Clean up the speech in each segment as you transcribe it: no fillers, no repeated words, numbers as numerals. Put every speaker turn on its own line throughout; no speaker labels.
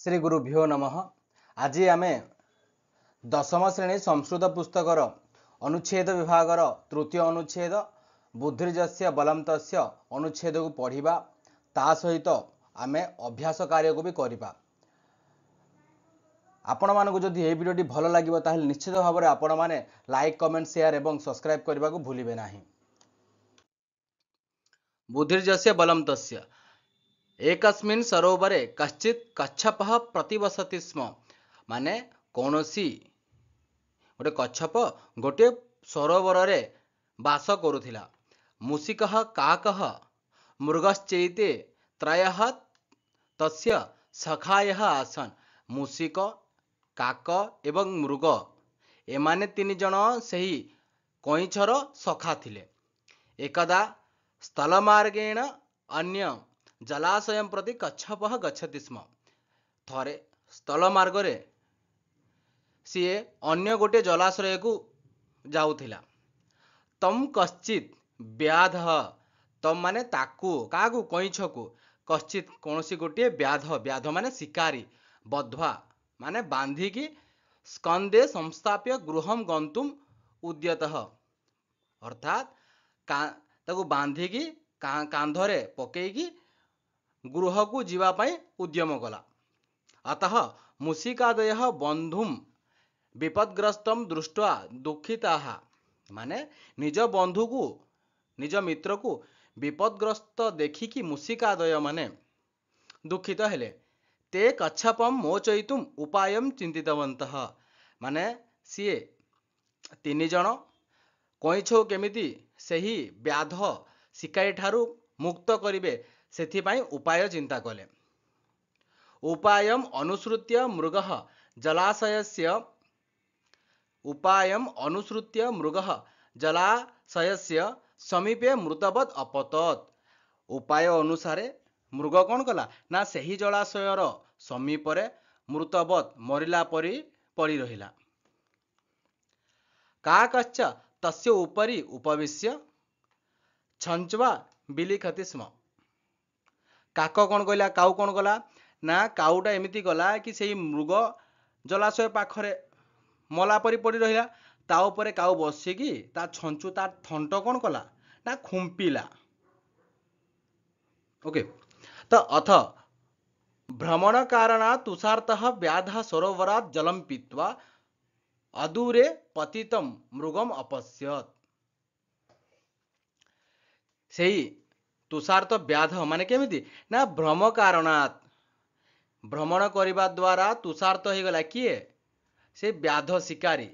श्री गुरुभ्यो नमः। आज आम दशम श्रेणी संस्कृत पुस्तकर अनुच्छेद विभागर तृतीय अनुच्छेद बुद्धिर्जस्य बलम तस्य अनुच्छेद को पढ़ा ता सहित आम अभ्यास कार्य को भी करवा। आपण मानक जदि ये वीडियोटी भल लगे ताहले निश्चित भाव में आपण मैंने लाइक कमेंट शेयर एवं सब्सक्राइब करने को भूलिबे नहीं। बुद्धिर्जस्य बलम तस्य एकस्मिन् सरोवरे कश्चित् कच्छपः प्रतिवसति स्म। माने कौनसी गोटे कच्छप गोटे सरोवर रे बास करुथिला। मूषिकः काकः मृगश्चैते त्रयः तस्य सखायः आसन्। मूषिक काक एवं मृग एमाने तीन जन सही कईछर सखा थिले। एकदा स्थलमार्गेण अन्य जलाशय प्रति कच्छपः गच्छति स्म। थरे स्थल मार्ग रे सीए अन्य गोटे जलाशय को जाउथिला। तम कश्चित व्याध तम माने ताकू काकू कईछ को कश्चित कौनसी गोटे व्याध व्याध माने शिकारी बध्वा माने बांधिकी स्कंदे संस्थाप्य गृहम गंतुम उद्यतः अर्थात ताकू बांधिकी कांधरे पकेकी गृह को जीवाई उद्यम कला। अतः मूषिकादयः बंधुम विपदग्रस्तम दृष्ट्वा दुखिताः। माने निज बंधु को निज मित्र को विपदग्रस्त देखिकी मूषिकादय माने दुखित हेले। ते कच्छपम मोचयितुम उपायम चिंतितवन्तः। माने सीए तीन जन कईछो केमिति सही व्याध शिकारी ठारू मुक्त करिवे सेथिपाई उपाय चिंता कले। उपायम अनुसृत्य मृगः जलाशयस्य जलाशयस्य समीपे मृतवत अपतत। उपाय अनुसारे मृग कौन कला ना सही जलाशयर समीपरे मृतवत मरिला परी पड़ी रहिला। काकश्च तस्य उपरि उपविश्य छंचवा बिलिखति स्म। काक कौन कहला काऊ कौन कला ना काऊटा एमिति गला कि सही मृग जलाशय पाखरे मला परी पड़ी रहिला। ता उपरे काऊ बसिकी ता छंचु ता थंट कौन कला ना खुंपिला। ओके तो अथ भ्रमण कारणा तुषार्तः व्याधः सरोवरात् जलम पीत्वा अदूरे पतितम मृगम अपश्यत। सही तुषार्त व्याध माने केमिति ना भ्रम कारणात् भ्रमण करने द्वारा तुषार्त हो गला किए से व्याध शिकारी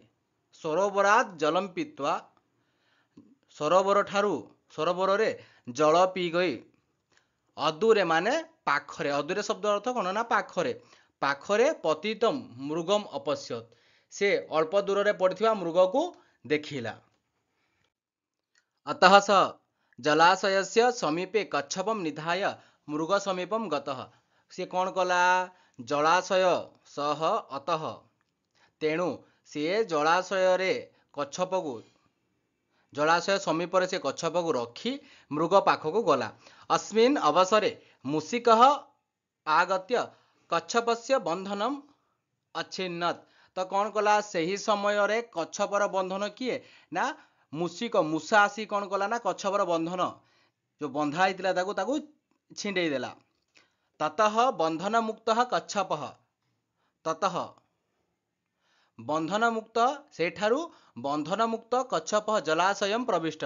सरोवरात जलम पीत्वा सरोवर ठारू सरोवर रे जल पी गई अदूरे माने पाखरे अदूरे शब्द अर्थ कौन ना पाखरे पाखरे पतितम मृगम अपश्यत। से अल्प दूर रे पड़िथिबा मृग को देखिला। अतः स जलाशयस्य समीपे कच्छपम निधाय मृग समीपम गतः। से कौन कला जलाशय सह अतः तेणु सी जलाशय रे कच्छप को जलाशय समीप से कच्छप को रखी मृग पाखक गला। अस्मिन् अवसरे मूषिकः आगत्य कच्छपस्य बंधनम अच्छिन्नत। तो कौन कला सही समय रे कच्छपर बंधन किए ना मूषिक मूषा आसी कौन कला ना कच्छपर बंधन जो बंधा होता ताकू छिंडे देला। ततः बंधन मुक्त कच्छपः ततः बंधन मुक्त सेठारु बंधन मुक्त कच्छपः जलाशय प्रविष्ट।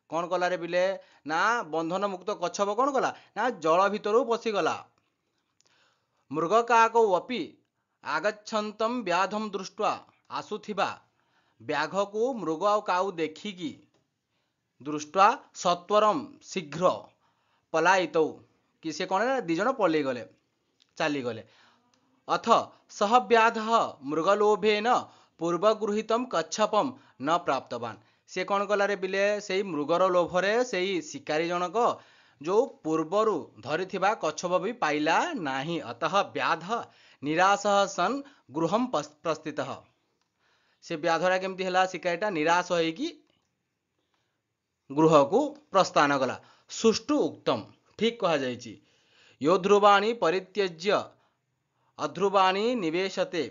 कौन कला रे बिले ना बंधन मुक्त कच्छप कौन कला ना जल भितर पशिगला। मृग काको अपि आगच्छन्तम व्याधम दृष्ट्वा आसुथिबा व्याघ को मृग आ काऊ देखिकी दृष्ट्वा सत्वरम शीघ्र पलायितौ कि से कौन है दिजन पलि गले चली गले। अथ सह व्याध मृगलोभेन पूर्वगृहीतम कच्छपम न प्राप्तवान। से कौन कला रे बिले से मृगर लोभरे से शिकारी जनक जो पूर्वर धरिथिबा कच्छप भी पाइला नाही। अतः व्याध निराशः सन गृहम प्रस्थितः। से व्याधरा केमती हला शिकारीटा निराश होइकी गृह को प्रस्थान कला। सुष्टु उक्तम ठीक कहा जाइछि यो ध्रुवाणी परित्यज्य अध्रुवाणी निवेशते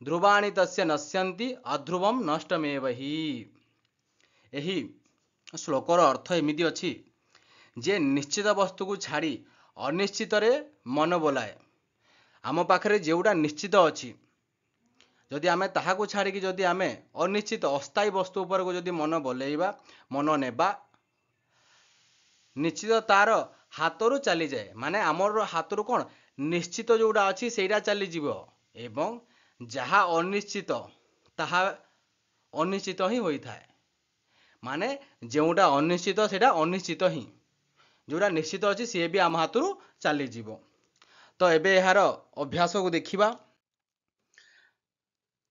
ध्रुवाणी तस्य नश्यन्ति अध्रुवम नष्टमेव हि। यही श्लोकर अर्थ एमिति अछि जे निश्चित वस्तु को छाड़ी अनिश्चित रे मन बोलाए। आम पाखरे जेउटा निश्चित अछि जदि आमे ताहाको छाड़ी जदि आमे अनिश्चित अस्थायी वस्तु उपर को जदि मन बोलेइबा मन नेबा निश्चित तार हाथरू चली जाए। माने आमर हाथरू कौन निश्चित जोड़ा अच्छी सेटा चली जीव एवं जहा अनिश्चित ताहा अनिश्चित ही होता है। माने जोटा अनिश्चित सेटा अनिश्चित ही जोड़ा निश्चित अच्छी सी भी आम हाथरू चली जीव। तो एबे यार अभ्यास को देखिबा।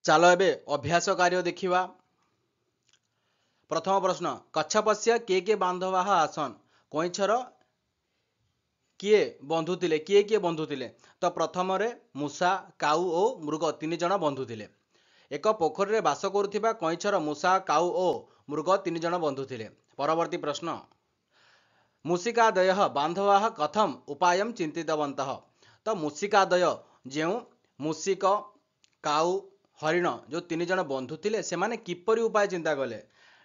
चलो एबे अभ्यास कार्य देखिबा। प्रथम प्रश्न कच्छपस्य के बांधवा आसन कईछर किए बंधु थिले किए किए बंधु थिले। तो प्रथम रे मूषा काऊ और मृग तीन जन बंधु थिले। एक पोखरी रे बास करुथिबा कईछर मूषा काऊ और मृग तीन जन बंधु थिले। परवर्ती प्रश्न मूषिकादय बांधवा कथम उपायम चिंतितवन्तः। तो मूषिकादय जो मूषिक काऊ हरिण जो तीन जन बंधु थिले से माने किपरि उपाय चिंता कले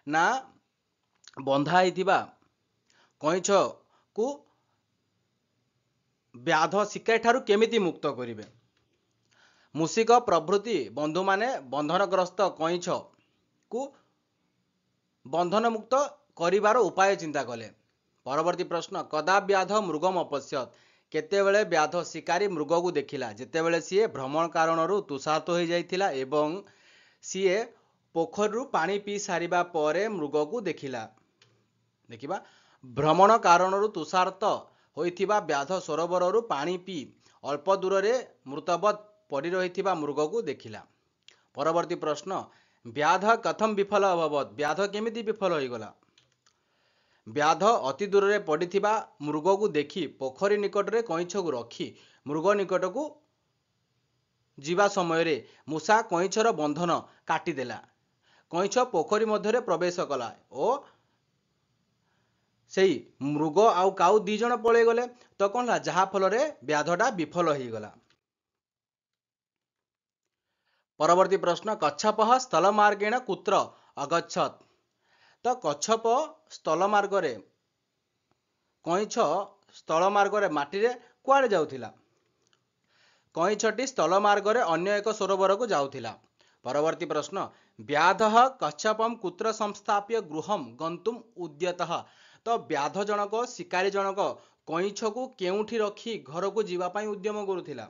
ना बंधा कईछ को व्याध शिकार ठारू केमिति मुक्त करिवे। मूषिक प्रभृति बंधु माने बंधनग्रस्त कईछ को बंधन मुक्त करिवार उपाय चिंता कले। परवर्ती प्रश्न कदा व्याध मृगम अपश्यत केतेबेले व्याध शिकारी मृग को देखिला जेतेबेले सीए भ्रमण कारणरू तुषार्त हो जाइथिला एवं सीए पोखरु पानी पी सारिबा परे मृग को देखिला। देखिबा भ्रमण कारणरू तुषार्त होइथिबा व्याध सरोवररू पानी पी अल्प दूर रे मृतवत पड़ी रहिथिबा मृग को देखिला। परवर्ती प्रश्न व्याध कथम विफल अभवत व्याध केमिति विफल होइगला। व्याध अति दूर रे पड़िथिबा मृग को देखि पोखरी निकट रे कईछ को रखी मृग निकट को जीवा समय रे मूषा कईछर बंधन काटिदेला। कईछ पोखरी मध्य प्रवेश कला और सेई मृग आउ काऊ दी जन पळे गले। तो कौन ला जहा फल रे व्याधटा विफल हो गला। परवर्ती प्रश्न कच्छप स्थल मार्गेण कुत्र अगच्छत। तो कच्छप स्थल मार्ग रे कईछ स्थल मार्ग रे माटी रे कुआडे जाउथिला। कईछटी स्थल मार्ग रे अन्य एक सरोवर को जाउथिला। परवर्ती प्रश्न व्याध कच्छपम कुत्र संस्थाप्य गृहम गंतुम उद्यतः। तो व्याध जनक शिकारी जनक कईछ को केउठी रखी घर को जीवा पाई उद्यम करुथिला।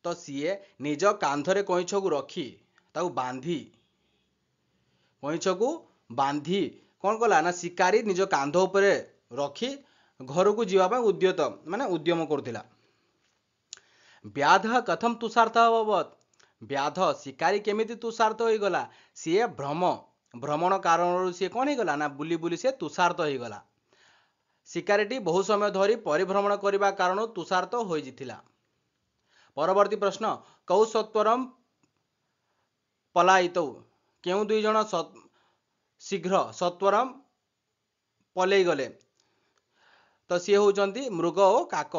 तो सीए निज कांधरे कईछ को रखी ताऊ बांधी कईछ को बांधी कौन कला ना शिकारी निज कांध उपरे रखी घर को जीवा पाई उद्यत माने उद्यम करुथिला। व्याध कथम तुषार्त अभवत व्याध शिकारी केमिति तुषार्त हो गला। सीए भ्रमण कारण सी कौन हो गला ना बुली बुली से तुषार्त हो गला। शिकारीटी बहु समय धरी परिभ्रमण करने कारण तुषार्त हो जिथिला। परवर्ती प्रश्न कौ सत्वरम पलायितौ केउ दुई जन शीघ्र सत्वरम पलई गले। तो सी होउचंती मृग और काक।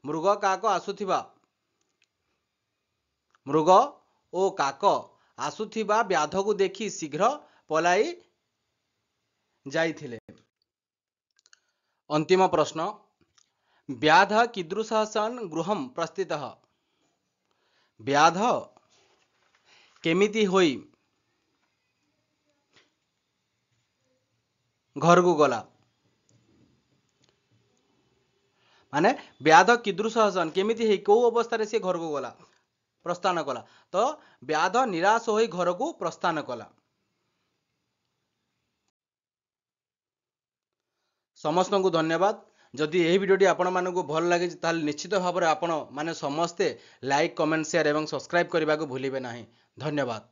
मृग काक आसुथिबा मृग और काक आसुथिबा व्याध को देखी शीघ्र पलाई जाइथिले। अंतिम प्रश्न व्याध कीदृशः सन् गृहं प्रस्थितः। व्याध केमिति होई घर को गला। माने व्याध कीदृशः सन् केमिति हे को अवस्था रे से घर को गला प्रस्थान कला। तो व्याध निराश होई घर को प्रस्थान कला। समस्त को धन्यवाद। जदि यही वीडियोटी आपण मानकु भल लगे ताल निश्चित भाव में आपण माने समस्ते लाइक कमेंट शेयर एवं सब्सक्राइब करने को भूलिबे नहीं। धन्यवाद।